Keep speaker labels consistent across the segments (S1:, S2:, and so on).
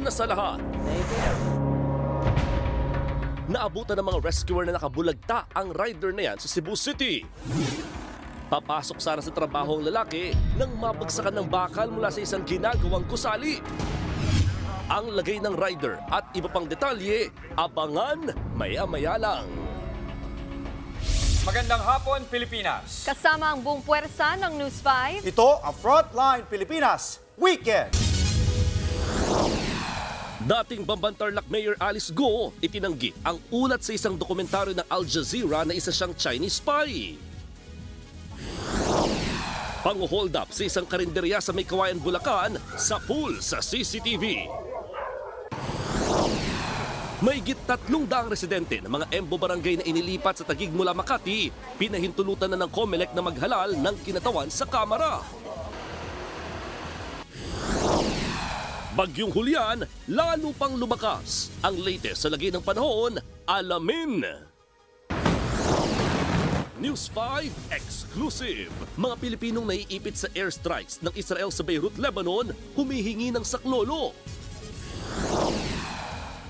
S1: una sa lahat, naabutan ng mga rescuer na nakabulagta ang rider na yan sa Cebu City. Papasok sana sa trabaho ang lalaki nang mabagsakan ng bakal mula sa isang ginagawang gusali. Ang lagay ng rider at iba pang detalye, abangan maya-maya lang.
S2: Magandang hapon, Pilipinas.
S3: Kasama ang buong puwersa ng News 5.
S4: Ito ang Frontline Pilipinas Weekend.
S1: Dating Bambantarlac Mayor Alice Go itinanggi ang ulat sa isang dokumentaryo ng Al Jazeera na isa siyang Chinese spy. Pang-hold up sa isang karinderya sa May Kawayan, Bulacan sa pool sa CCTV. Mahigit 300 residente ng mga Embo Barangay na inilipat sa Taguig mula Makati, pinahintulutan na ng COMELEC na maghalal ng kinatawan sa kamera. Bagyong Julian, lalo pang lumakas. Ang latest sa lagay ng panahon, alamin. News 5 Exclusive. Mga Pilipinong naiipit sa airstrikes ng Israel sa Beirut, Lebanon, humihingi ng saklolo.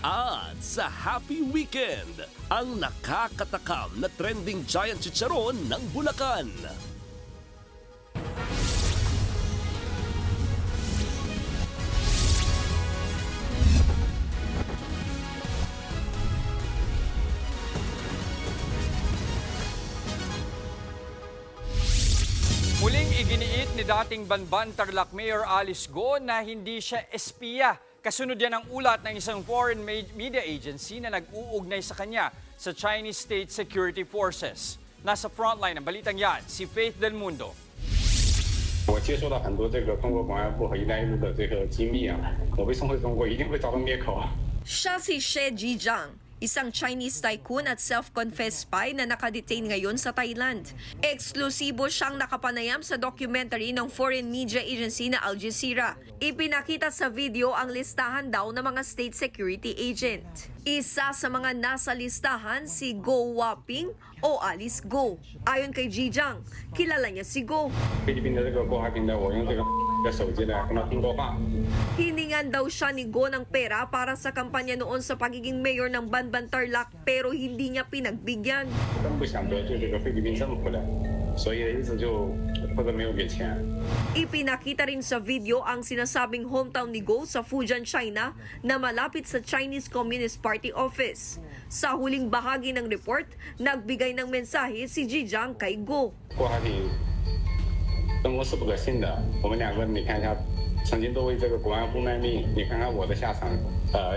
S1: At sa Happy Weekend, ang nakakatakam na trending giant chicharon ng Bulacan.
S2: Muling iginiit ni dating Bambantarlac Mayor Alice Go na hindi siya espiya. Kasunod yan ang ulat ng isang foreign media agency na nag-uugnay sa kanya sa Chinese State Security Forces. Nasa frontline ng balitang yan, si Faith Del Mundo.
S5: 我接收到很多这个中国公安部和一带一路的这个机密啊，我被送回中国一定会遭到灭口啊。
S6: Siya si She Jijiang, isang Chinese tycoon at self-confessed spy na nakadetain ngayon sa Thailand. Eksklusibo siyang nakapanayam sa documentary ng foreign media agency na Al Jazeera. Ipinakita sa video ang listahan daw ng mga state security agent. Isa sa mga nasa listahan si Go Waping o Alice Go. Ayon kay Jijiang, kilala niya si Go.
S5: 菲律宾的这个郭华平的，我用这个的手机呢跟他通过话。
S6: Hiningan daw siya ni Go ng pera para sa kampanya noon sa pagiging mayor ng Bambantarlac pero hindi niya pinagbigyan.
S5: 更不想得罪这个菲律宾政府的，所以一直就或者没有给钱。
S6: Ipinakita rin sa video ang sinasabing hometown ni Go sa Fujian, China na malapit sa Chinese Communist Party office. Sa huling bahagi ng report, nagbigay ng mensahe si Jijiang kay Go.
S5: 郭华平，中国是不可信的，我们两个你看一下，曾经都为这个国安部卖命，你看看我的下场。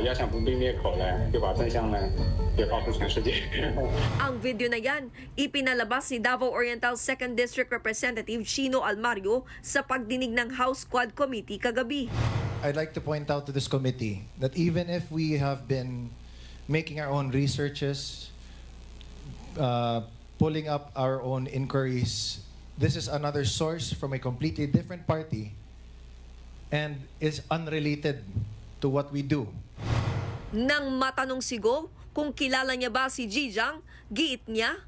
S5: 要想不被灭口呢，就把真相呢也告诉全世界。
S6: Ang video na yan, ipinalabas ni Davao Oriental 2nd District Representative Chino Almario sa pagdinig ng House Quad Committee kagabi.
S7: I'd like to point out to this committee that even if we have been making our own researches, pulling up our own inquiries, this is another source from a completely different party and is unrelated to what we do.
S6: Nang matanong si Go kung kilala niya ba si Jijiang, giit niya,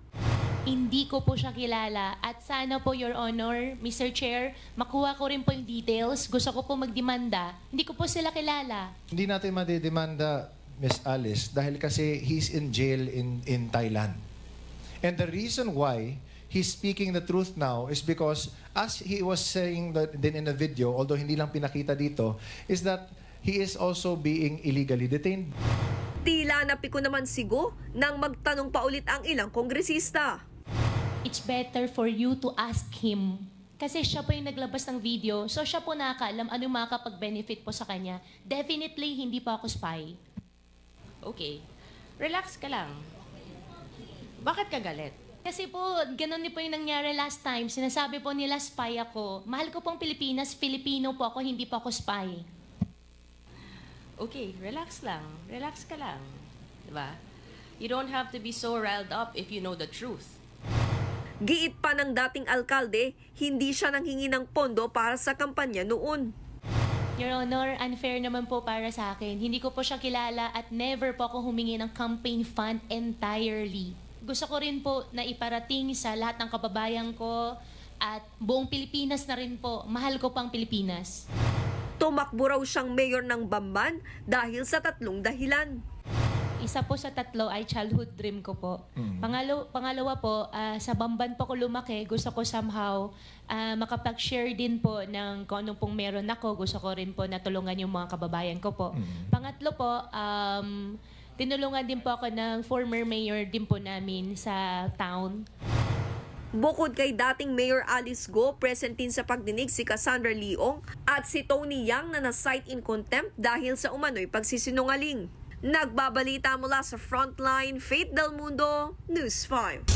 S8: Hindi ko po siya kilala at sana po, Your Honor, Mr. Chair, makuha ko rin po yung details. Gusto ko po magdemanda. Hindi ko po sila kilala.
S7: Hindi natin madidemanda, Miss Alice, dahil kasi he's in jail in Thailand. And the reason why he's speaking the truth now is because, as he was saying that din in the video, although hindi lang pinakita dito, is that he is also being illegally detained.
S6: tila napiko naman si Go nang magtanong pa ulit ang ilang kongresista.
S8: It's better for you to ask him. Kasi siya po yung naglabas ng video, so siya po nakakaalam ano yung makakapag-benefit po sa kanya. Definitely, hindi po ako spy.
S9: Okay. Relax ka lang. Bakit ka galit?
S8: Kasi po, ganun din po yung nangyari last time. Sinasabi po nila spy ako. Mahal ko pong Pilipinas, Filipino po ako, hindi po ako spy.
S9: Okay, relax lang. Relax ka lang. Diba? You don't have to be so riled up if you know the truth.
S6: Giit pa ng dating alkalde, hindi siya nanghingi ng pondo para sa kampanya noon.
S8: Your Honor, unfair naman po para sa akin. Hindi ko po siya kilala at never po ako humingi ng campaign fund entirely. Gusto ko rin po na iparating sa lahat ng kababayan ko at buong Pilipinas na rin po. Mahal ko pang Pilipinas.
S6: Tumakbo raw siyang mayor ng Bamban dahil sa 3 dahilan.
S8: Isa po sa 3 ay childhood dream ko po. Pangalawa po, sa Bamban po ko lumaki. Gusto ko somehow makapag-share din po ng kung anong pong meron ako. Gusto ko rin po natulungan yung mga kababayan ko po. Pangatlo po, tinulungan din po ako ng former mayor din po namin sa town.
S6: Bukod kay dating Mayor Alice Go, present din sa pagdinig si Cassandra Leong at si Tony Yang na na-cite in contempt dahil sa umano'y pagsisinungaling. Nagbabalita mula sa Frontline, Faith Del Mundo, News 5.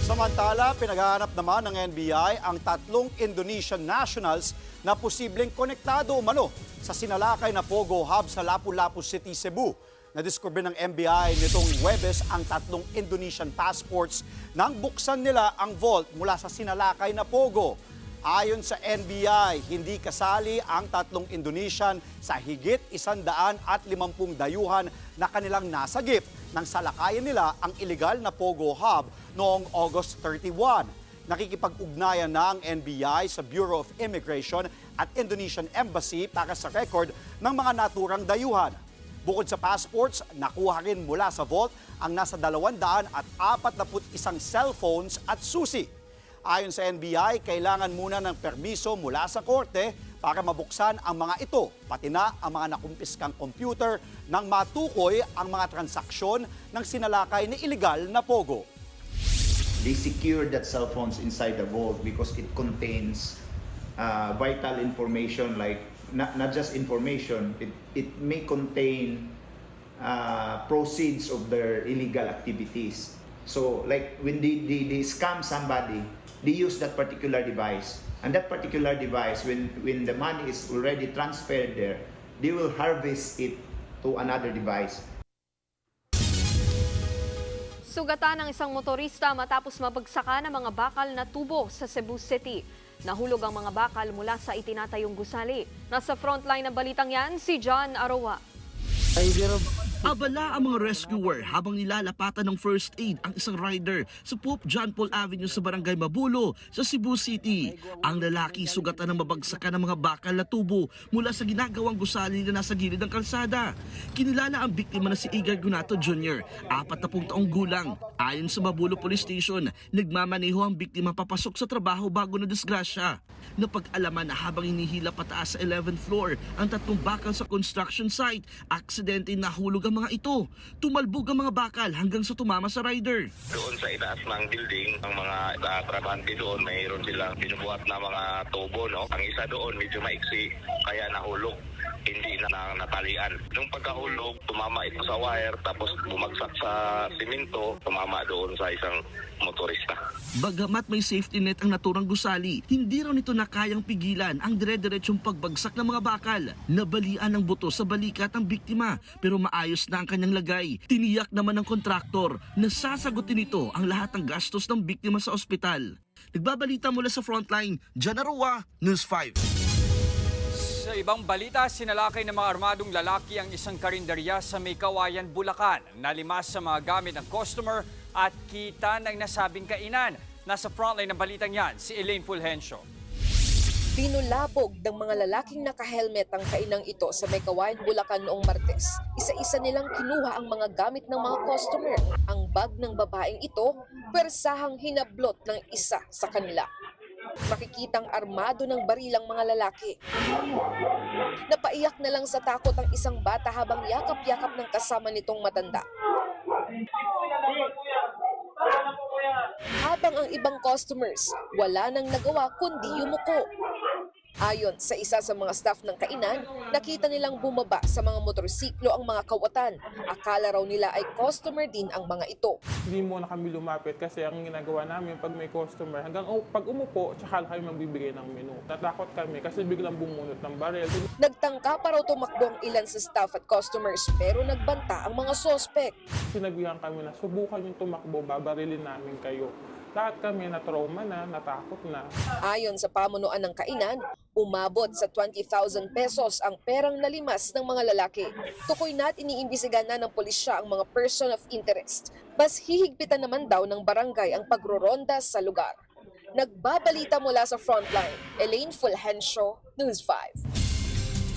S4: Samantala, pinaghahanap naman ng NBI ang 3 Indonesian nationals na posibleng konektado umano sa sinalakay na Pogo Hub sa Lapu-Lapu City, Cebu. Nadiskubre ng NBI nitong Huwebes ang 3 Indonesian passports nang buksan nila ang vault mula sa sinalakay na Pogo. Ayon sa NBI, hindi kasali ang 3 Indonesian sa higit 150 dayuhan na kanilang nasagip nang salakayan nila ang illegal na Pogo Hub noong August 31. Nakikipag-ugnayan na ang NBI sa Bureau of Immigration at Indonesian Embassy para sa record ng mga naturang dayuhan. Bukod sa passports, nakuha rin mula sa vault ang nasa 241 cellphones at susi. Ayon sa NBI, kailangan muna ng permiso mula sa korte para mabuksan ang mga ito, pati na ang mga nakumpiskang computer nang matukoy ang mga transaksyon ng sinalakay na illegal na Pogo.
S10: They secured that cell phones inside the vault because it contains vital information like not just information, it may contain proceeds of their illegal activities. So like when they scam somebody, they use that particular device. And that particular device, when the money is already transferred there, they will harvest it to another device.
S3: Sugatan ng isang motorista matapos mabagsakan ng mga bakal na tubo sa Cebu City. Nahulog ang mga bakal mula sa itinatayong gusali. Nasa frontline ng balitang yan, si John Aroa.
S11: Abala ang mga rescuer habang nilalapatan ng first aid ang isang rider sa Pope John Paul Avenue sa Barangay Mabulo sa Cebu City. Ang lalaki sugatan ng mabagsakan ng mga bakal na tubo mula sa ginagawang gusali na nasa gilid ng kalsada. Kinilala ang biktima na si Igor Gunato Jr., 40 taong gulang. Ayon sa Mabulo Police Station, nagmamaneho ang biktima papasok sa trabaho bago na disgrasya. Napag-alaman na habang hinihila pataas sa 11th floor ang 3 bakal sa construction site, aksidente nahulog ang mga ito. Tumalbog ang mga bakal hanggang sa tumama sa rider.
S5: Doon sa itaas ng building, ang mga trabante doon, mayroon silang binubuhat na mga tubo, no? Ang isa doon medyo maiksi, kaya nahulog. Hindi na natalian. Nung pagkahulog, tumama ito sa wire, tapos bumagsak sa simento, tumama doon sa isang motorista.
S11: Bagamat may safety net ang naturang gusali, hindi raw nito nakayang pigilan ang dire-diretsong pagbagsak ng mga bakal. Nabalian ng buto sa balikat ang biktima, pero maayos na ang kanyang lagay. Tiniyak naman ng kontraktor na sasagutin nito ang lahat ng gastos ng biktima sa ospital. Nagbabalita mula sa Frontline, John Aroa, News 5.
S2: Sa ibang balita, sinalakay ng mga armadong lalaki ang isang karinderya sa May Kawayan, Bulacan. Nalimas sa mga gamit ng customer at kita ng nasabing kainan. Nasa frontline ng balitang yan, si Elaine Fulgencio.
S6: Binulabog ng mga lalaking naka-helmet ang kainang ito sa May Kawayan, Bulacan noong Martes. Isa-isa nilang kinuha ang mga gamit ng mga customer. Ang bag ng babaeng ito, persahang hinablot ng isa sa kanila. Makikitang armado ng barilang mga lalaki. Napaiyak na lang sa takot ang isang bata habang yakap-yakap ng kasama nitong matanda. Habang ang ibang customers, wala nang nagawa kundi yumuko. Ayon sa isa sa mga staff ng kainan, nakita nilang bumaba sa mga motorsiklo ang mga kawatan. Akala raw nila ay customer din ang mga ito.
S12: Hindi muna kami lumapit kasi ang ginagawa namin pag may customer, hanggang pag umupo, tsaka kami magbibigay ng menu. Natakot kami kasi biglang bumunot ng baril.
S6: Nagtangka pa raw tumakbo ang ilan sa staff at customers pero nagbanta ang mga sospek.
S12: Sinabihan kami na subukan yung tumakbo, babarilin namin kayo. Lahat kami na-trauma na, natakot na.
S6: Ayon sa pamunuan ng kainan, umabot sa 20,000 pesos ang perang nalimas ng mga lalaki. Tukoy na't iniimbisigan na ng pulisya ang mga person of interest. Mas hihigpitan naman daw ng barangay ang pagroronda sa lugar. Nagbabalita mula sa Frontline, Elaine Fulgencio, News 5.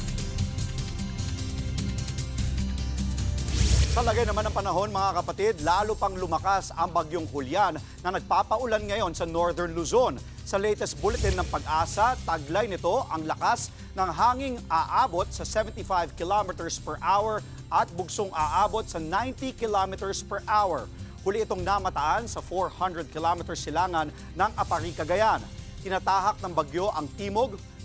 S4: Sa lagay naman ng panahon mga kapatid, lalo pang lumakas ang bagyong Julian na nagpapaulan ngayon sa Northern Luzon. Sa latest bulletin ng Pag-asa, taglay nito ang lakas ng hanging aabot sa 75 kilometers per hour at bugsong aabot sa 90 kilometers per hour. Huli itong namataan sa 400 kilometers silangan ng Apari, Cagayan. Tinatahak ng bagyo ang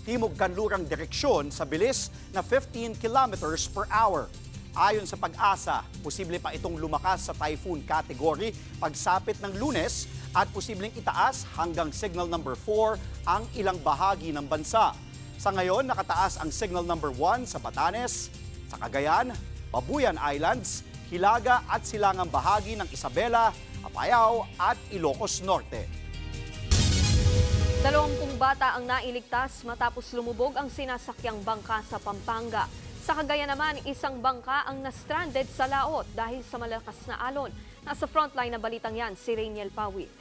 S4: timog-kanlurang direksyon sa bilis na 15 kilometers per hour. Ayon sa Pag-asa, posible pa itong lumakas sa typhoon category pagsapit ng Lunes at posibleng itaas hanggang signal number 4 ang ilang bahagi ng bansa. Sa ngayon, nakataas ang signal number 1 sa Batanes, sa Cagayan, Babuyan Islands, Hilaga at silangang bahagi ng Isabela, Apayao at Ilocos Norte.
S3: 20 bata ang nailigtas matapos lumubog ang sinasakyang bangka sa Pampanga. Sa Cagayan naman, isang bangka ang na-stranded sa laot dahil sa malakas na alon. Nasa frontline na balitang yan, si Rainiel Pawit.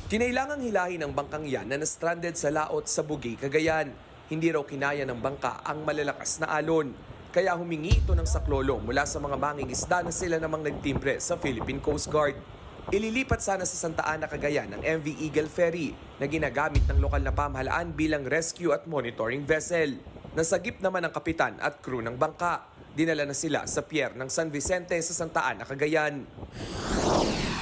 S13: Kinailangang hilahin ang bangkang yan na na-stranded sa laot sa Bugey, Cagayan. Hindi raw kinaya ng bangka ang malalakas na alon. Kaya humingi ito ng saklolo mula sa mga mangingisda na sila namang nagtimbre sa Philippine Coast Guard. Ililipat sana sa Santa Ana, Cagayan ng MV Eagle Ferry na ginagamit ng lokal na pamahalaan bilang rescue at monitoring vessel. Nasagip naman ang kapitan at crew ng bangka. Dinala na sila sa pier ng San Vicente sa Santa Ana, Cagayan.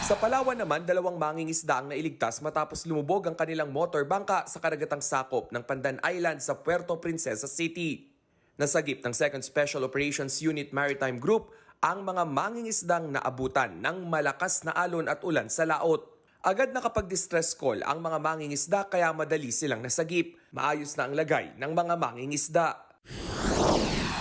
S13: Sa Palawan naman, 2 mangingisda ang nailigtas matapos lumubog ang kanilang motor bangka sa karagatang sakop ng Pandan Island sa Puerto Princesa City. Nasagip ng 2nd Special Operations Unit Maritime Group ang mga mangingisdang naabutan ng malakas na alon at ulan sa laot. Agad nakapag-distress call ang mga mangingisda kaya madali silang nasagip. Maayos na ang lagay ng mga mangingisda.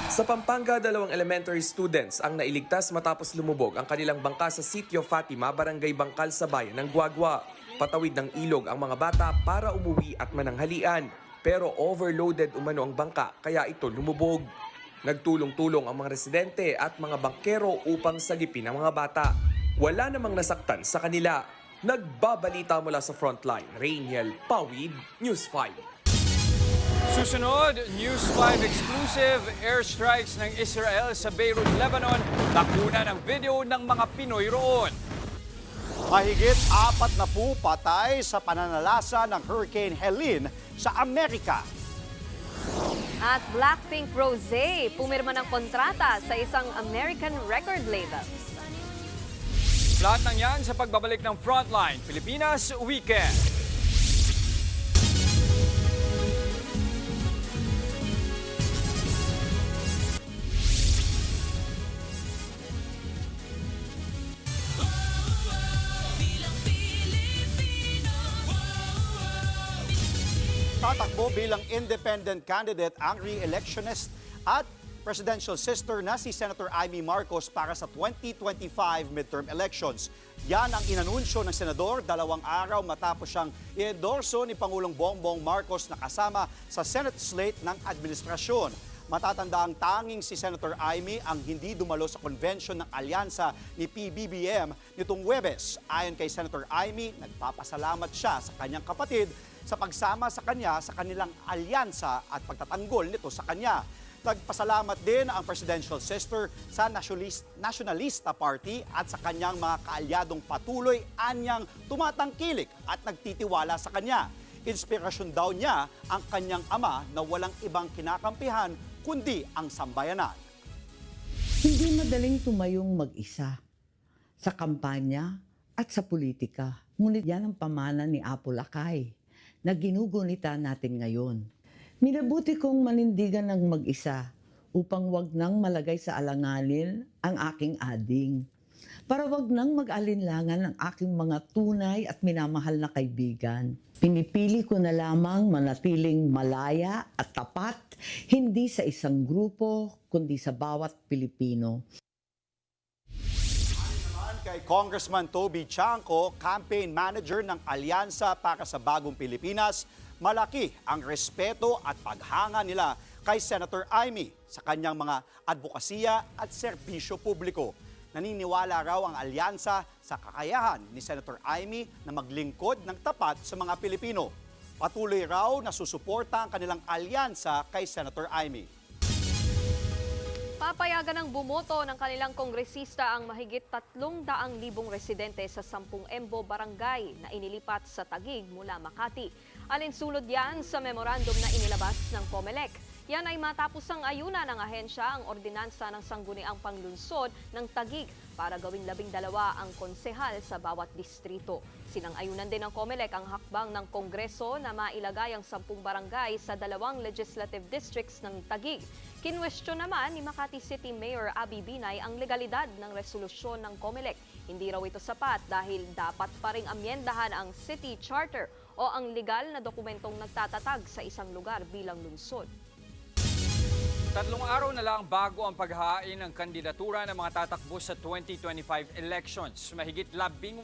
S13: Sa Pampanga, 2 elementary students ang nailigtas matapos lumubog ang kanilang bangka sa Sitio Fatima, Barangay Bangkal sa bayan ng Guagua. Patawid ng ilog ang mga bata para umuwi at mananghalian. Pero overloaded umano ang bangka kaya ito lumubog. Nagtulong-tulong ang mga residente at mga bangkero upang sagipin ang mga bata. Wala namang nasaktan sa kanila. Nagbabalita mula sa frontline, Rainiel Pawid, News 5.
S2: Susunod, News 5 exclusive airstrikes ng Israel sa Beirut, Lebanon. Nakuna ng video ng mga Pinoy roon.
S4: Mahigit 40 patay sa pananalasa ng Hurricane Helene sa Amerika.
S3: At Blackpink Rosé pumirma ng kontrata sa isang American record label.
S2: Lahat ng yan sa pagbabalik ng Frontline Pilipinas Weekend.
S4: Tatakbo bilang independent candidate ang re-electionist at presidential sister na si Senator Amy Marcos para sa 2025 midterm elections. Yan ang inanunsyo ng senador 2 araw matapos siyang i-endorso ni Pangulong Bongbong Marcos na kasama sa Senate slate ng administrasyon. Matatanda ang tanging si Senator Amy ang hindi dumalo sa convention ng alyansa ni PBBM nitong Huwebes. Ayon kay Senator Amy, nagpapasalamat siya sa kanyang kapatid sa pagsama sa kanya sa kanilang alyansa at pagtatanggol nito sa kanya. Nagpasalamat din ang presidential sister sa Nationalista Party at sa kanyang mga kaalyadong patuloy anyang tumatangkilik at nagtitiwala sa kanya. Inspirasyon daw niya ang kanyang ama na walang ibang kinakampihan kundi ang sambayanan.
S14: Hindi madaling tumayong mag-isa sa kampanya at sa politika. Ngunit yan ang pamana ni Apo Lakay na ginugunita natin ngayon. Minabuti kong manindigan ng mag-isa upang wag nang malagay sa alanganin ang aking ading. Para wag nang mag-alinlangan ang aking mga tunay at minamahal na kaibigan. Pinipili ko na lamang manatiling malaya at tapat, hindi sa isang grupo, kundi sa bawat Pilipino.
S4: Kay Congressman Toby Chanco, campaign manager ng Alyansa para sa Bagong Pilipinas, malaki ang respeto at paghanga nila kay Senator Amy sa kanyang mga advokasya at serbisyo publiko. Naniniwala raw ang alyansa sa kakayahan ni Senator Amy na maglingkod ng tapat sa mga Pilipino. Patuloy raw na susuporta ang kanilang alyansa kay Senator Amy.
S3: Pinapayagan ng bumoto ng kanilang kongresista ang mahigit 300,000 residente sa 10 Embo barangay na inilipat sa Taguig mula Makati. Alinsunod yan sa memorandum na inilabas ng COMELEC. Yan ay matapos ang ayunan ng ahensya ang ordinansa ng sangguniang panglunsod ng Taguig para gawing 12 ang konsehal sa bawat distrito. Sinang-ayunan din ng COMELEC ang hakbang ng Kongreso na mailagay ang 10 barangay sa 2 legislative districts ng Taguig. Kinwestiyon naman ni Makati City Mayor Abby Binay ang legalidad ng resolusyon ng COMELEC. Hindi raw ito sapat dahil dapat pa ring amyendahan ang City Charter o ang legal na dokumentong nagtatatag sa isang lugar bilang lungsod.
S2: 3 araw na lang bago ang paghahain ng kandidatura ng mga tatakbo sa 2025 elections. Mahigit 18,000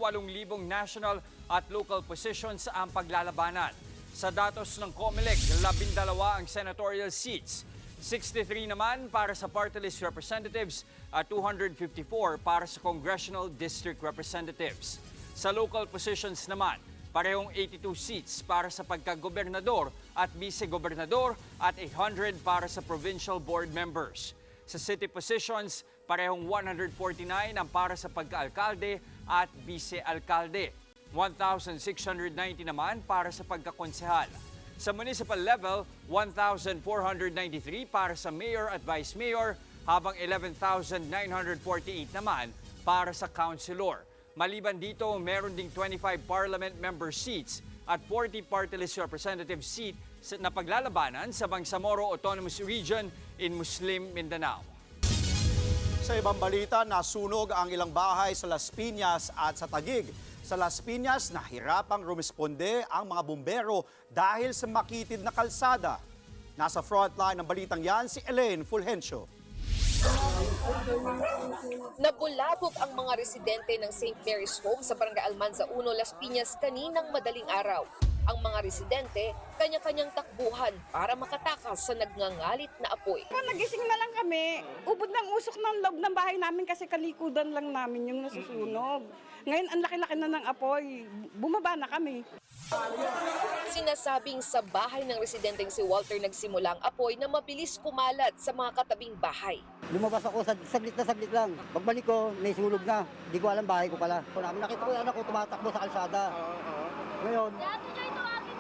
S2: national at local positions ang paglalabanan. Sa datos ng COMELEC, 12 ang senatorial seats, 63 naman para sa party list representatives at 254 para sa congressional district representatives. Sa local positions naman, parehong 82 seats para sa pagkagobernador at vice-gobernador at 800 para sa provincial board members. Sa city positions, parehong 149 ang para sa pagkaalkalde at vice-alkalde. 1,690 naman para sa pagkakonsehal. Sa municipal level, 1,493 para sa mayor at vice mayor, habang 11,948 naman para sa councilor. Maliban dito, meron ding 25 parliament member seats at 40 party list representative seat na paglalabanan sa Bangsamoro Autonomous Region in Muslim Mindanao.
S4: Sa ibang balita, nasunog ang ilang bahay sa Las Piñas at sa Taguig. Sa Las Piñas, nahirapang rumisponde ang mga bumbero dahil sa makitid na kalsada. Nasa frontline ng balitang yan si Elaine Fulgencio.
S6: Nabulabog ang mga residente ng St. Mary's Home sa Barangay Almanza 1, Las Piñas kaninang madaling araw. Ang mga residente, kanya-kanyang takbuhan para makatakas sa nagngangalit na apoy.
S15: Nagising na lang kami, ubod ng usok ng loob ng bahay namin kasi kalikudan lang namin yung nasusunog. Ngayon, ang laki-laki na ng apoy, bumaba na kami.
S6: Sinasabing sa bahay ng residenteng si Walter nagsimula ang apoy na mabilis kumalat sa mga katabing bahay.
S16: Lumabas ako, saglit lang. Pagbalik ko, may sunog na. Hindi ko alam, bahay ko pala. Nakita ko yung anak ko tumatakbo sa kalsada. Ngayon,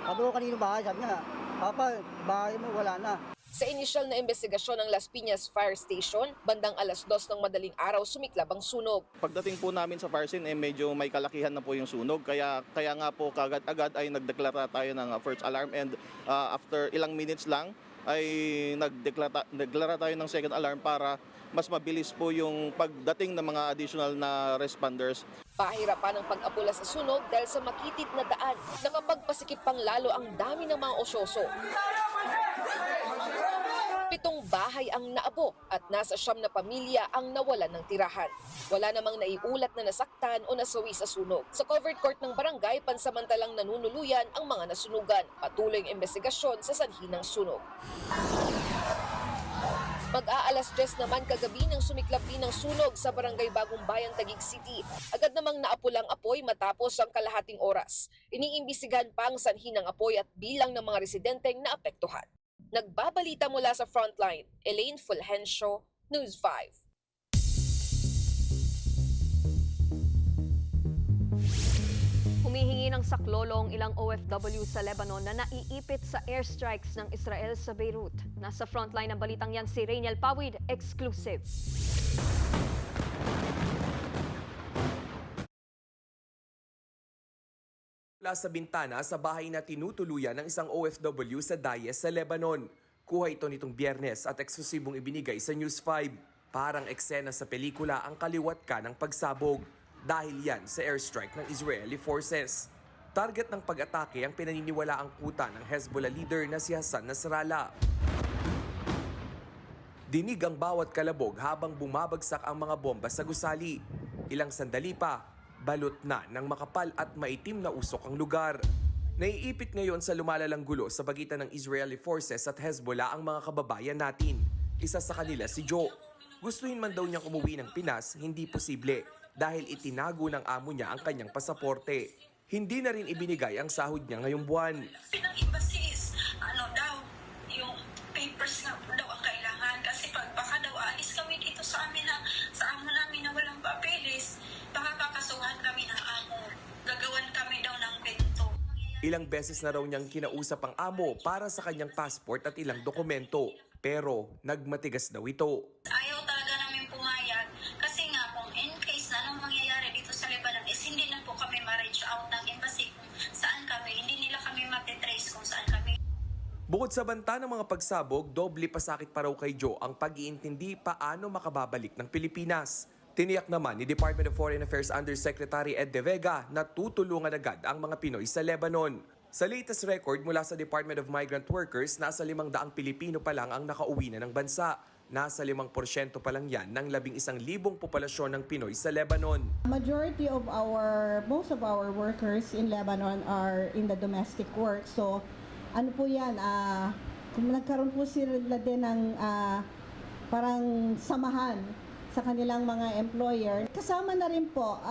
S16: sabi ko kanino bahay, sabi niya, Papa, bahay mo, wala na.
S6: Sa inisyal na investigasyon ng Las Piñas Fire Station, bandang 2:00 ng madaling araw sumiklab ang sunog.
S17: Pagdating po namin sa fire scene, medyo may kalakihan na po yung sunog. Kaya nga po kagad-agad ay nagdeklara tayo ng first alarm and after ilang minutes lang ay nagdeklara tayo ng second alarm para mas mabilis po yung pagdating ng mga additional na responders.
S6: Pahirapan ang pag-apula sa sunog dahil sa makitid na daan. Nakapagpasikip pang lalo ang dami ng mga osyoso. 7 bahay ang naabok at nasa 9 na pamilya ang nawalan ng tirahan. Wala namang naiulat na nasaktan o nasawi sa sunog. Sa covered court ng barangay, pansamantalang nanunuluyan ang mga nasunugan. Patuloy ang investigasyon sa sanhi ng sunog. Mag-aalas 10 naman kagabi nang sumiklab din ng sunog sa barangay Bagong Bayan, Taguig City. Agad namang naapulang apoy matapos ang kalahating oras. Iniimbestigahan pa ang sanhi ng apoy at bilang ng mga residenteng naapektuhan. Nagbabalita mula sa frontline, Elaine Fulgencio, News 5.
S3: Humihingi ng saklolo ang ilang OFW sa Lebanon na naiipit sa airstrikes ng Israel sa Beirut. Nasa frontline ng balitang yan si Rainiel Pawid, exclusive.
S13: Mula sa bintana sa bahay na tinutuluyan ng isang OFW sa Dayes sa Lebanon. Kuha ito nitong Biyernes at eksklusibong ibinigay sa News 5. Parang eksena sa pelikula ang kaliwat ka ng pagsabog. Dahil yan sa airstrike ng Israeli forces. Target ng pag-atake ang pinaniniwalaang kuta ng Hezbollah leader na si Hassan Nasrallah. Dinig ang bawat kalabog habang bumabagsak ang mga bomba sa gusali. Ilang sandali pa, balot na ng makapal at maitim na usok ang lugar. Naiipit ngayon sa lumalalang gulo sa pagitan ng Israeli forces at Hezbollah ang mga kababayan natin. Isa sa kanila si Joe. Gustuhin man daw niyang umuwi ng Pinas, hindi posible dahil itinago ng amo niya ang kanyang pasaporte. Hindi na rin ibinigay ang sahod niya ngayong buwan.
S18: Pinag-embassy is, daw, yung papers nga daw ang kailangan kasi pag baka daw alis kami
S13: Ilang beses na raw niyang kinausap ang amo para sa kanyang passport at ilang dokumento. Pero nagmatigas daw ito.
S18: Ayaw talaga namin pumayag kasi nga kung in case na anong mangyayari dito sa Lebanon is hindi na po kami ma-reach out ng embassy kung saan kami, hindi nila kami matitrace kung saan kami.
S13: Bukod sa banta ng mga pagsabog, doble pasakit pa raw kay Joe ang pag-iintindi paano makababalik ng Pilipinas. Tiniyak naman ni Department of Foreign Affairs Undersecretary Ed De Vega na tutulungan agad ang mga Pinoy sa Lebanon. Sa latest record mula sa Department of Migrant Workers, nasa 500 Pilipino pa lang ang nakauwi na ng bansa. Nasa 5% pa lang yan ng 11,000 populasyon ng Pinoy sa Lebanon.
S19: Most of our workers in Lebanon are in the domestic work. So ano po yan, kung nagkaroon po sila din ng parang samahan sa kanilang mga employer. Kasama na rin po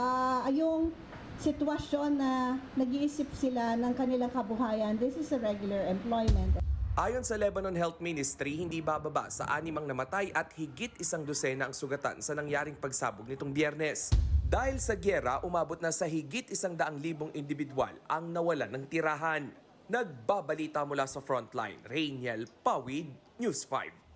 S19: yung sitwasyon na nag-iisip sila ng kanilang kabuhayan. This is a regular employment.
S13: Ayon sa Lebanon Health Ministry, hindi bababa sa 6 namatay at higit 100 ang sugatan sa nangyaring pagsabog nitong Biyernes. Dahil sa gyera, umabot na sa higit 100,000 individual ang nawalan ng tirahan. Nagbabalita mula sa frontline, Rainiel Pawid, News 5.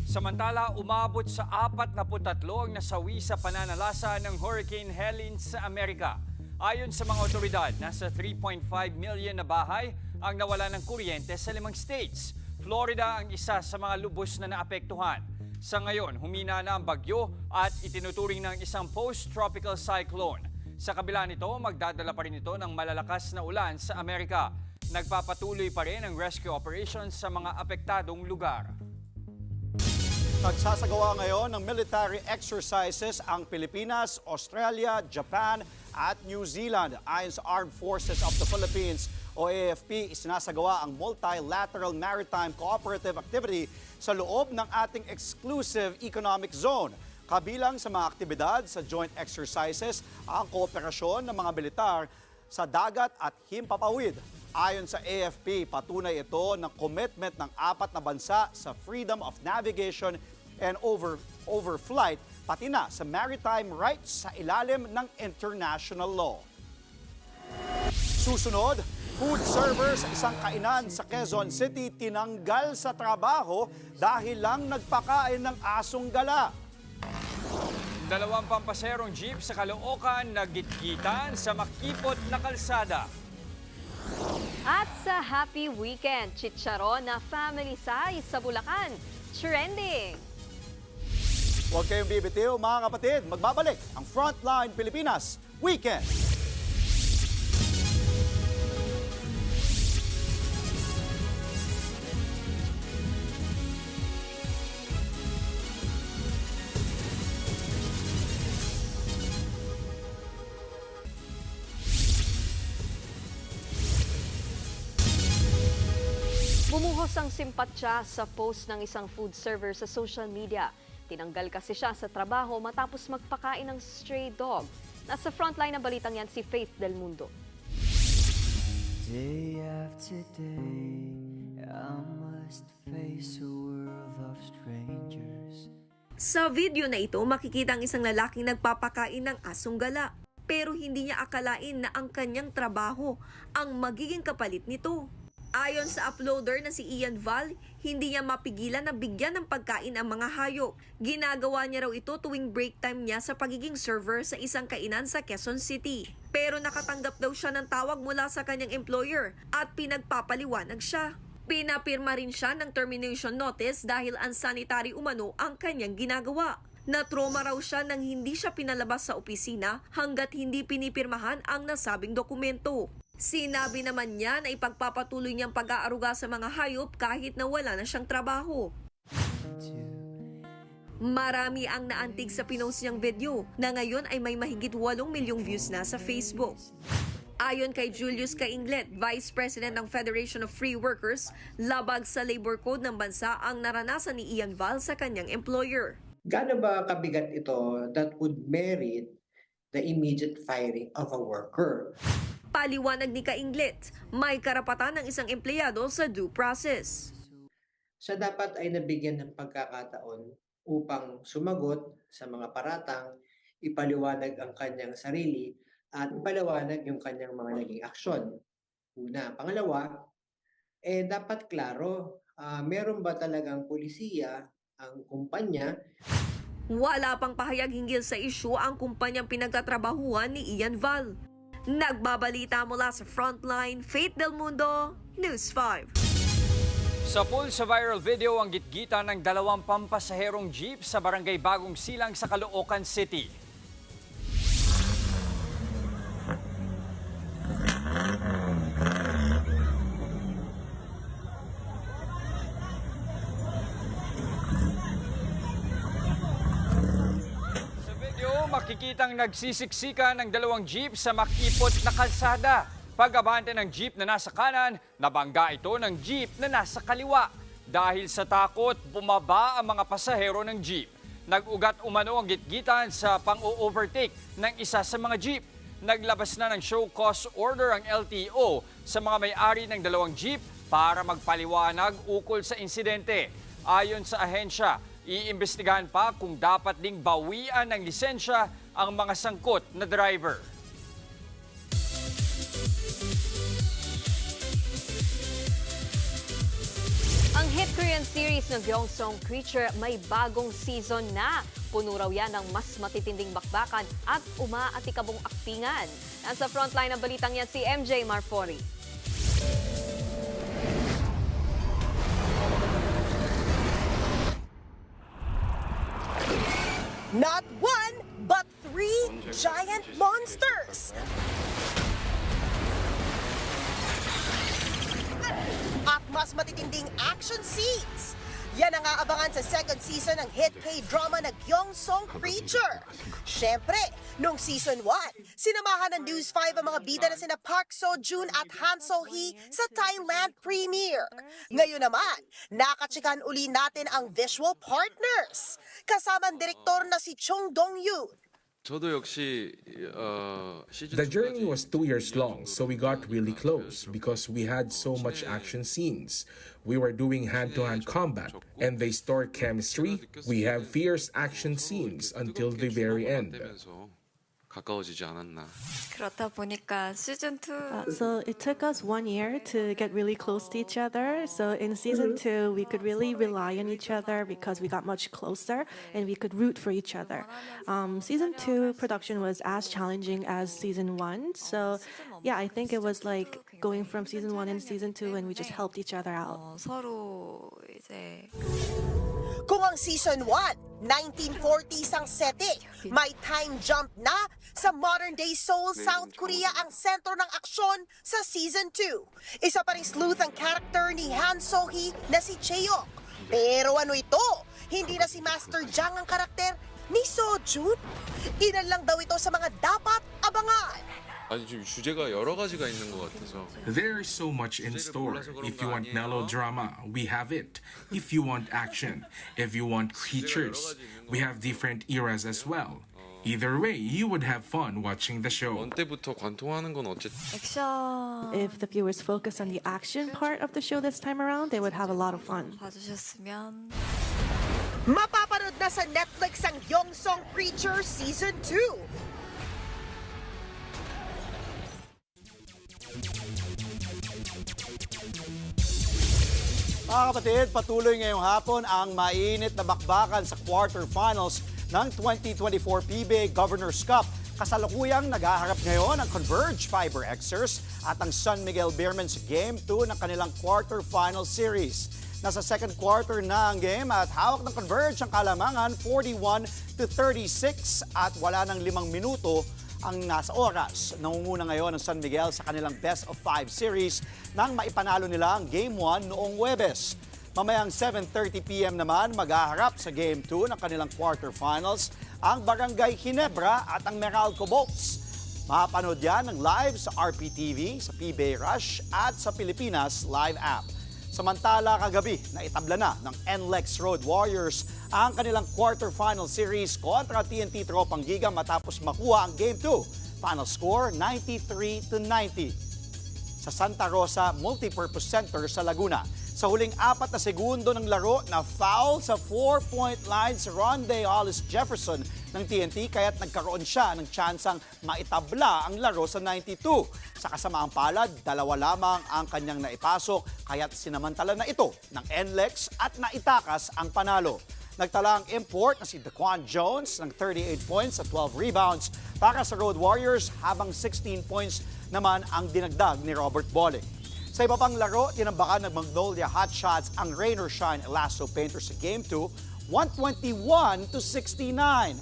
S2: Samantala, umabot sa 43 ang nasawi sa pananalasa ng Hurricane Helene sa Amerika. Ayon sa mga otoridad, nasa 3.5 million na bahay ang nawala ng kuryente sa 5 states. Florida ang isa sa mga lubos na naapektuhan. Sa ngayon, humina na ang bagyo at itinuturing ng isang post-tropical cyclone. Sa kabila nito, magdadala pa rin ito ng malalakas na ulan sa Amerika. Nagpapatuloy pa rin ang rescue operations sa mga apektadong lugar.
S4: Nagsasagawa ngayon ng military exercises ang Pilipinas, Australia, Japan at New Zealand. Ayon sa Armed Forces of the Philippines o AFP, isinasagawa ang Multilateral Maritime Cooperative Activity sa loob ng ating exclusive economic zone. Kabilang sa mga aktibidad sa joint exercises ang kooperasyon ng mga militar sa dagat at himpapawid. Ayon sa AFP, patunay ito ng commitment ng 4 na bansa sa freedom of navigation and overflight, pati na sa maritime rights sa ilalim ng international law. Susunod, food server sa isang kainan sa Quezon City tinanggal sa trabaho dahil lang nagpakain ng asong gala.
S2: 2 pampaserong jeep sa Caloocan nagitgitan sa makipot na kalsada.
S3: At sa happy weekend, chicharon na family size sa Bulacan, trending.
S4: Huwag kayong bibitiw mga kapatid, magbabalik ang Frontline Pilipinas Weekend.
S3: Bumuhos ang simpatya sa post ng isang food server sa social media. Tinanggal kasi siya sa trabaho matapos magpakain ng stray dog. Nasa frontline ng balitang yan si Faith Del Mundo.
S20: Day after day, I must face a world of strangers.
S6: Sa video na ito, makikita ang isang lalaking nagpapakain ng asong gala. Pero hindi niya akalain na ang kanyang trabaho ang magiging kapalit nito. Ayon sa uploader na si Ian Val, hindi niya mapigilan na bigyan ng pagkain ang mga hayop. Ginagawa niya raw ito tuwing break time niya sa pagiging server sa isang kainan sa Quezon City. Pero nakatanggap daw siya ng tawag mula sa kanyang employer at pinagpapaliwanag siya. Pinapirma rin siya ng termination notice dahil unsanitary umano ang kanyang ginagawa. Natroma raw siya nang hindi siya pinalabas sa opisina hanggat hindi pinipirmahan ang nasabing dokumento. Sinabi naman niya na ipagpapatuloy niyang pag-aaruga sa mga hayop kahit na wala na siyang trabaho. Marami ang naantig sa pinost niyang video na ngayon ay may mahigit 8 milyong views na sa Facebook. Ayon kay Julius Cainglet, Vice President ng Federation of Free Workers, labag sa labor code ng bansa ang naranasan ni Ian Val sa kanyang employer.
S21: Gaano ba kabigat ito that would merit the immediate firing of a worker?
S6: Paliwanag ni Cainglet, may karapatan ng isang empleyado sa due process.
S21: Siya dapat ay nabigyan ng pagkakataon upang sumagot sa mga paratang, ipaliwanag ang kanyang sarili at ipaliwanag yung kanyang mga naging aksyon. Una. Pangalawa, dapat klaro, meron ba talagang pulisiya ang kumpanya?
S6: Wala pang pahayag hinggil sa isyu ang kumpanyang pinagtatrabahuan ni Ian Val. Nagbabalita mula sa Frontline, Faith Del Mundo, News 5.
S2: Sa pool sa viral video ang gitgita ng 2 pampasaherong jeep sa barangay Bagong Silang sa Caloocan City. Sa video, makikitang nagsisiksika ng 2 jeep sa makipot na kalsada. Pag-abante ng jeep na nasa kanan, nabangga ito ng jeep na nasa kaliwa. Dahil sa takot, bumaba ang mga pasahero ng jeep. Nag-ugat umano ang gitgitan sa pang-overtake ng isa sa mga jeep. Naglabas na ng show cause order ang LTO sa mga may-ari ng 2 jeep para magpaliwanag ukol sa insidente. Ayon sa ahensya, iimbestigahan pa kung dapat ding bawian ng lisensya ang mga sangkot na driver.
S3: Ang hit Korean series ng Gyeongsong Creature may bagong season na. Puno raw yan ng mas matitinding bakbakan at umaatikabong aktingan. Nasa frontline ng balitang yan si MJ Marfori.
S1: Not 1, but 3 giant monsters. At mas matitinding action scenes. Yan ang aabangan sa second season ng hit K-drama na Gyeongsong Creature. Siyempre, nung season 1, sinamahan ng News 5 ang mga bida na sina Park Seo-joon at Han So-hee sa Thailand premiere. Ngayon naman, nakatsikan uli natin ang visual partners. Kasama ang direktor na si Chung Dong-yoon.
S22: The journey was 2 years long, so we got really close because we had so much action scenes. We were doing hand-to-hand combat, and they stored chemistry. We have fierce action scenes until the very end.
S23: 가까워지지 않았나.
S24: 그렇다 보니까 season 2.
S25: So it took us 1 year to get really close to each other. So in season 2, we could really rely on each other because we got much closer and we could root for each other. Season 2 production was as challenging as season 1. So yeah, I think it was like going from season 1 and season 2 and we just helped each other out.
S24: 서로 이제
S1: Kung ang season 1, 1940s ang setting, may time jump na sa modern-day Seoul, South Korea ang sentro ng aksyon sa season 2. Isa pa ring sleuth ang character ni Han So-hee na si Chaeyoung. Pero ano ito? Hindi na si Master Jang ang karakter ni Seo-joon? Ilan lang daw ito sa mga dapat abangan.
S23: 아니 지금 주제가 여러 가지가 있는 것 같아서.
S22: There is so much in store. If you want melodrama, we have it. If you want action, if you want creatures, we have different eras as well. Either way, you would have fun watching the show.
S23: 언제부터 관통하는 건 어쨌든.
S25: If the viewers focus on the action part of the show this time around, they would have a lot of fun.
S24: 봐주셨으면.
S1: Mapapanood na sa Netflix ang Gyeongsong Creature Season 2.
S4: Mga kapatid, patuloy ngayong hapon ang mainit na bakbakan sa quarterfinals ng 2024 PBA Governor's Cup. Kasalukuyang naghaharap ngayon ang Converge Fiber Xers at ang San Miguel Beermen sa Game 2 ng kanilang quarterfinal series. Nasa second quarter na ang game at hawak ng Converge ang kalamangan 41-36 at wala ng 5 minuto ang nasa oras. Nangunguna ngayon ang San Miguel sa kanilang best of 5 series nang maipanalo nila ang Game 1 noong Huwebes. Mamayang 7:30 p.m. naman maghaharap sa Game 2 ng kanilang quarterfinals ang Barangay Ginebra at ang Meralco Bolts. Mapanood yan ng live sa RPTV, sa PBA Rush at sa Pilipinas Live app. Samantala, kagabi na itabla na ng NLEX Road Warriors ang kanilang quarterfinal series kontra TNT Tropang Giga matapos makuha ang Game 2. Final score, 93-90. Sa Santa Rosa Multipurpose Center sa Laguna. Sa huling 4 na segundo ng laro, na foul sa 4-point line si Rondae Hollis Jefferson ng TNT kaya't nagkaroon siya ng tsansang maitabla ang laro sa 92. Sa kasamaang palad, 2 lamang ang kanyang naipasok kaya't sinamantala na ito ng NLEX at naitakas ang panalo. Nagtala ang import na si Daquan Jones ng 38 points at 12 rebounds para sa Road Warriors habang 16 points naman ang dinagdag ni Robert Bolling. Sa iba pang laro, tinambakan ng Magnolia Hotshots ang Rain or Shine Elasto Painters sa Game 2, 121-69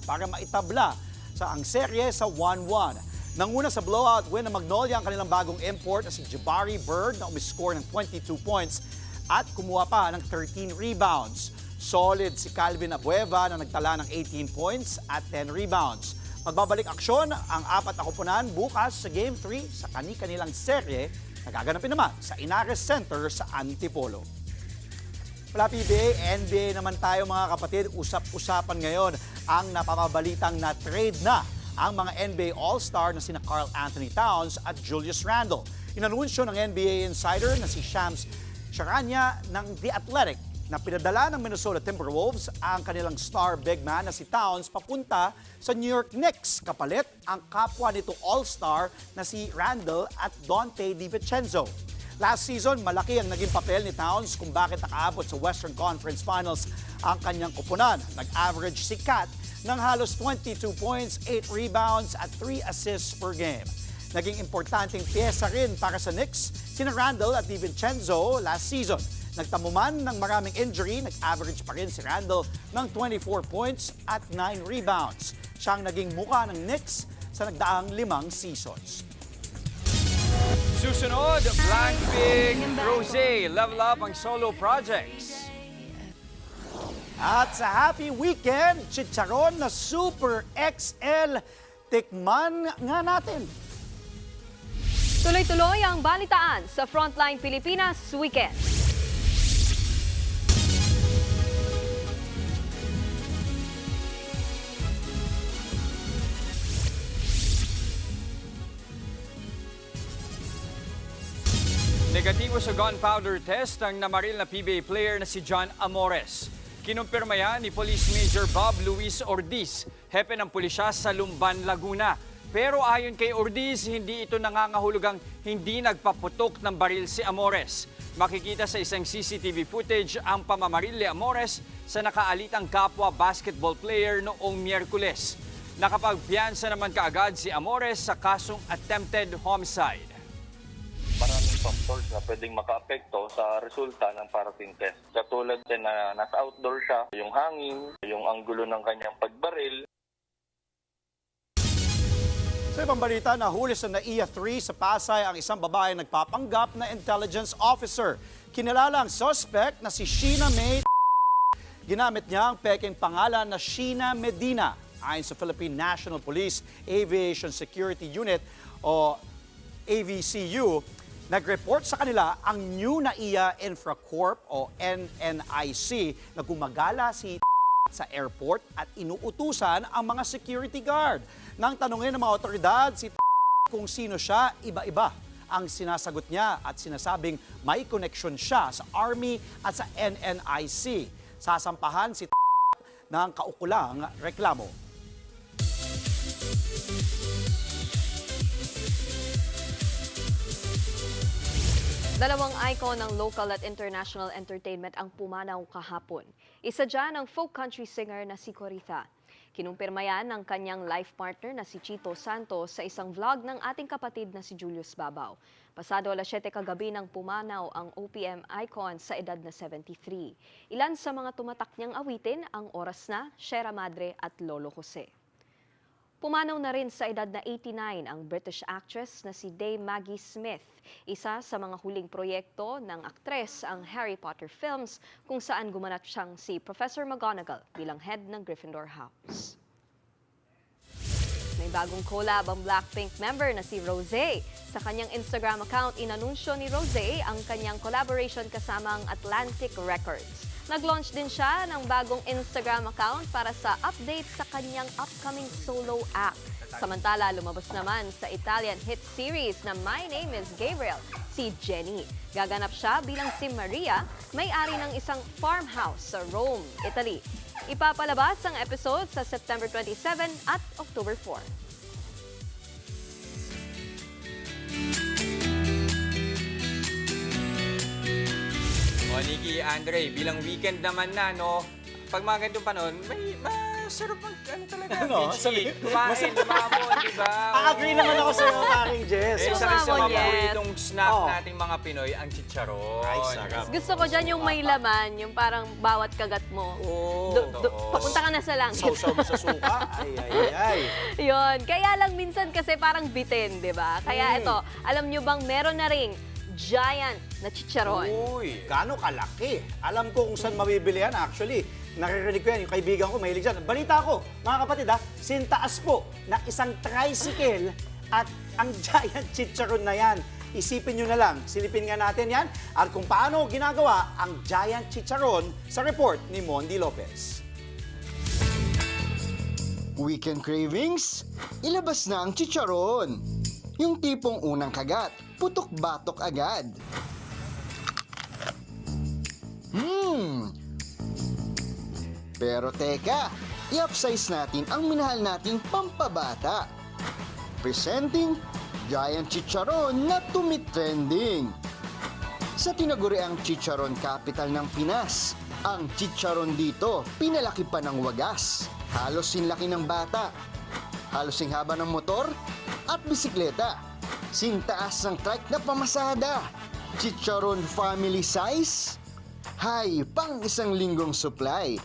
S4: para maitabla sa ang serye sa 1-1. Nanguna sa blowout win ng Magnolia ang kanilang bagong import na si Jabari Bird na umiscore ng 22 points at kumuha pa ng 13 rebounds. Solid si Calvin Abueva na nagtala ng 18 points at 10 rebounds. Magbabalik aksyon ang 4 na koponan bukas sa Game 3 sa kani-kanilang serye na gaganapin naman sa Inares Center sa Antipolo. Wala PBA, NBA naman tayo mga kapatid. Usap-usapan ngayon ang napapabalitang na trade na ang mga NBA All-Star na sina Karl Anthony Towns at Julius Randle. Inanunsyo ng NBA insider na si Shams Charania ng The Athletic na pinadala ng Minnesota Timberwolves ang kanilang star big man na si Towns papunta sa New York Knicks. Kapalit ang kapwa nito all-star na si Randle at Donte DiVincenzo. Last season, malaki ang naging papel ni Towns kung bakit nakaabot sa Western Conference Finals ang kanyang koponan. Nag-average si Cat ng halos 22 points, 8 rebounds at 3 assists per game. Naging importanteng pyesa rin para sa Knicks sina Randle at DiVincenzo last season. Nagtamo man ng maraming injury, nag-average pa rin si Randle ng 24 points at 9 rebounds. Siya ang naging muka ng Knicks sa nagdaang 5 seasons.
S2: Susunod, Blackpink Rosé, level up ang solo projects.
S4: At sa happy weekend, chicharon na Super XL, tikman nga natin.
S3: Tuloy-tuloy ang balitaan sa Frontline Pilipinas Weekend.
S2: Negatibo sa gunpowder test ang namaril na PBA player na si John Amores. Kinumpirma yan ni Police Major Bob Luis Ordiz, hepe ng pulisya sa Lumban, Laguna. Pero ayon kay Ordiz, hindi ito nangangahulugang hindi nagpaputok ng baril si Amores. Makikita sa isang CCTV footage ang pamamaril ni Amores sa nakaalitang kapwa basketball player noong Miyerkules. Nakapagpiyansa naman kaagad si Amores sa kasong attempted homicide.
S5: Maraming factors na pwedeng makaapekto sa resulta ng paraffin test. Katulad din na nasa outdoor siya, yung hangin, yung anggulo ng kanyang pagbaril.
S4: Sa ibang balita, nahuli sa NAIA 3 sa Pasay ang isang babae nagpapanggap na intelligence officer. Kinilala ang suspect na si Sheena May. Ginamit niya ang peking pangalan na Sheena Medina. Ayon sa Philippine National Police Aviation Security Unit o AVCU, nag-report sa kanila ang new NAIA Infracorp o NNIC na gumagala si sa airport at inuutusan ang mga security guard. Nang tanungin ng mga otoridad si kung sino siya, iba-iba ang sinasagot niya at sinasabing may connection siya sa Army at sa NNIC. Sasampahan si ng kaukulang reklamo.
S3: Dalawang icon ng local at international entertainment ang pumanaw kahapon. Isa dyan ang folk country singer na si Coritha. Kinumpirma yan ng kanyang life partner na si Chito Santos sa isang vlog ng ating kapatid na si Julius Babaw. Pasado 7 kagabi nang pumanaw ang OPM icon sa edad na 73. Ilan sa mga tumatak niyang awitin ang Oras Na, Sierra Madre at Lolo Jose. Pumanaw na rin sa edad na 89 ang British actress na si Dame Maggie Smith. Isa sa mga huling proyekto ng aktres ang Harry Potter films kung saan gumanap siyang si Professor McGonagall bilang head ng Gryffindor House. May bagong collab ang Blackpink member na si Rosé. Sa kanyang Instagram account, inanunsyo ni Rosé ang kanyang collaboration kasama ang Atlantic Records. Nag-launch din siya ng bagong Instagram account para sa update sa kanyang upcoming solo act. Samantala, lumabas naman sa Italian hit series na My Name is Gabriel, si Jenny. Gaganap siya bilang si Maria, may-ari ng isang farmhouse sa Rome, Italy. Ipapalabas ang episode sa September 27 at October 4.
S2: O, Nikki, Andre, bilang weekend naman na, no? Pag mga ganitong panahon, may masarap mag, talaga, beach eat. Kumain, lumamon, di ba?
S4: Agree naman ako sa'yo, paring Jess.
S2: Isa rin sa
S3: Lumamon,
S2: mga
S3: yes.
S2: paboritong snack nating mga Pinoy, ang chicharon.
S4: Ay, sarap.
S3: Gusto ko dyan yung may laman, yung parang bawat kagat mo. Papunta ka na sa langit.
S4: Sausaw mo sa suka. Ay.
S3: Yun. Kaya lang minsan kasi parang bitin, di ba? Kaya ito, alam nyo bang meron na ring giant na chicharon?
S4: Uy, gaano kalaki? Alam ko kung saan mabibili yan actually. Naririnig ko yan, yung kaibigan ko, mahilig dyan. Balita ko, mga kapatid sintaas po na isang tricycle at ang giant chicharon na yan. Isipin nyo na lang, silipin nga natin yan at kung paano ginagawa ang giant chicharon sa report ni Mondi Lopez.
S7: Weekend cravings? Ilabas na ang chicharon. Yung tipong unang kagat, putok-batok agad. Pero teka, i-upsize natin ang minahal nating pampabata. Presenting Giant Chicharon na tumitrending. Sa tinaguriang Chicharon Capital ng Pinas, ang chicharon dito pinalaki pa ng wagas. Halos sinlaki ng bata. Halos sing haba ng motor at bisikleta. Sintaas ng trike na pamasada. Chicharon family size? Hay, pang isang linggong supply.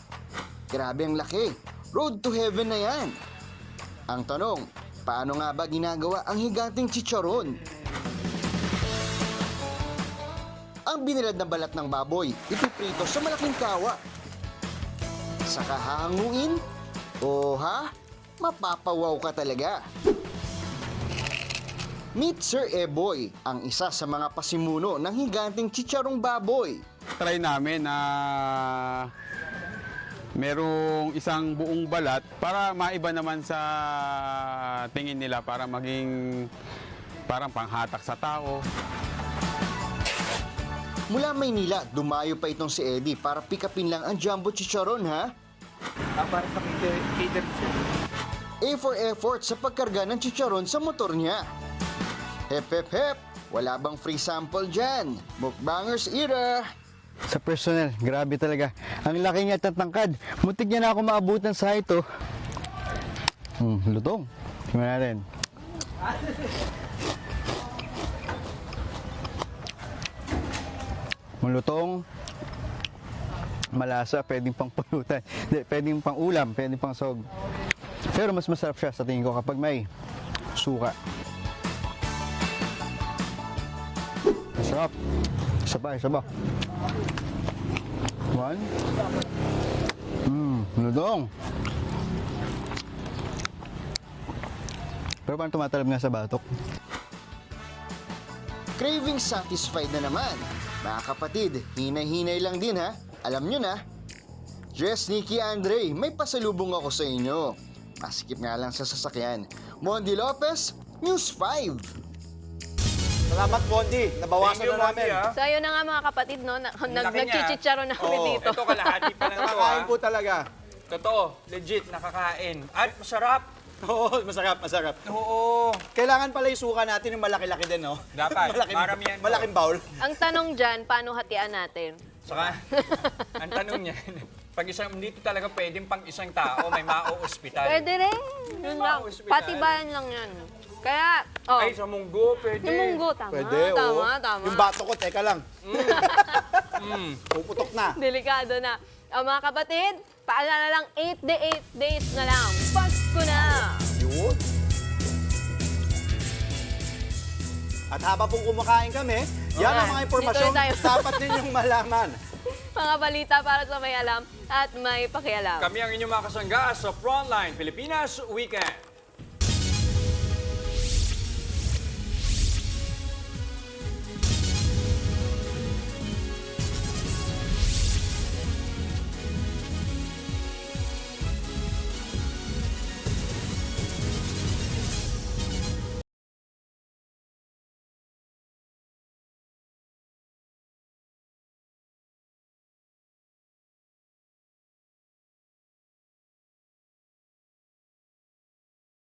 S7: Grabe ang laki. Road to heaven na yan. Ang tanong, paano nga ba ginagawa ang higanting chicharon? Ang binilad na balat ng baboy, ipiprito sa malaking kawa. Saka hahanguin? O ha? Mapapawaw ka talaga. Meet Sir Eboy, ang isa sa mga pasimuno ng higanting chicharong baboy.
S8: Try namin na merong isang buong balat para maiba naman sa tingin nila para maging parang panghatak sa tao.
S7: Mula Maynila, dumayo pa itong si Eddie para pick-upin lang ang jumbo chicharon, ha?
S8: Para sa cater, sir.
S7: A for effort sa pagkarga ng chicharon sa motor niya. Hep, hep, hep! Wala bang free sample dyan? Mukbangers era!
S9: Sa personal, grabe talaga. Ang laki niya at tangkad. Muntik niya na ako maabutan sa ito. Lutong. Tingnan natin. Malutong. Malasa, pwedeng pang pulutan. Pwedeng pang ulam, pwedeng pang sog. Pero mas masarap siya sa tingin ko kapag may suka. Masarap. Isa pa. One. Lutong. Pero parang tumatalab nga sa batok.
S7: Craving satisfied na naman. Mga kapatid, hinay-hinay lang din ha. Alam nyo na. Jess, Nikki, Andre, may pasalubong ako sa inyo. Masikip nga lang sa sasakyan. Mondi Lopez, News 5.
S4: Salamat, Mondi. Nabawasan na namin.
S3: So ayun na nga mga kapatid, no? Nagchichicharon na kami dito.
S2: Ito kalahati pa lang ito.
S4: Nakakain po talaga.
S2: Totoo, legit, nakakain. At masarap.
S4: Oo, masarap.
S2: Oo.
S4: Kailangan pala yung suka natin yung malaki-laki din, no?
S2: Dapat, maramihan.
S4: Malaking bowl.
S3: Ang tanong dyan, paano hatian natin?
S2: Saka, ang tanong niya, pag isang, dito talaga pwedeng pang isang tao may mao-ospital.
S3: Pwede rin. Yun lang. Patibayan lang yan. Kaya,
S2: Ay, sa munggo, pwede.
S3: Yung munggo, tama.
S4: Pwede,
S3: tama.
S4: Yung bato ko, teka lang. Puputok na.
S3: Delikado na. Mga kapatid, paalala lang, 8 days na lang. Pasko na!
S4: Yun. At habang pong kumakain kami, yan ang mga impormasyon dapat ninyong malaman.
S3: Mga balita para sa may alam at may pakialam.
S2: Kami ang inyong mga kasangga sa Frontline Pilipinas Weekend.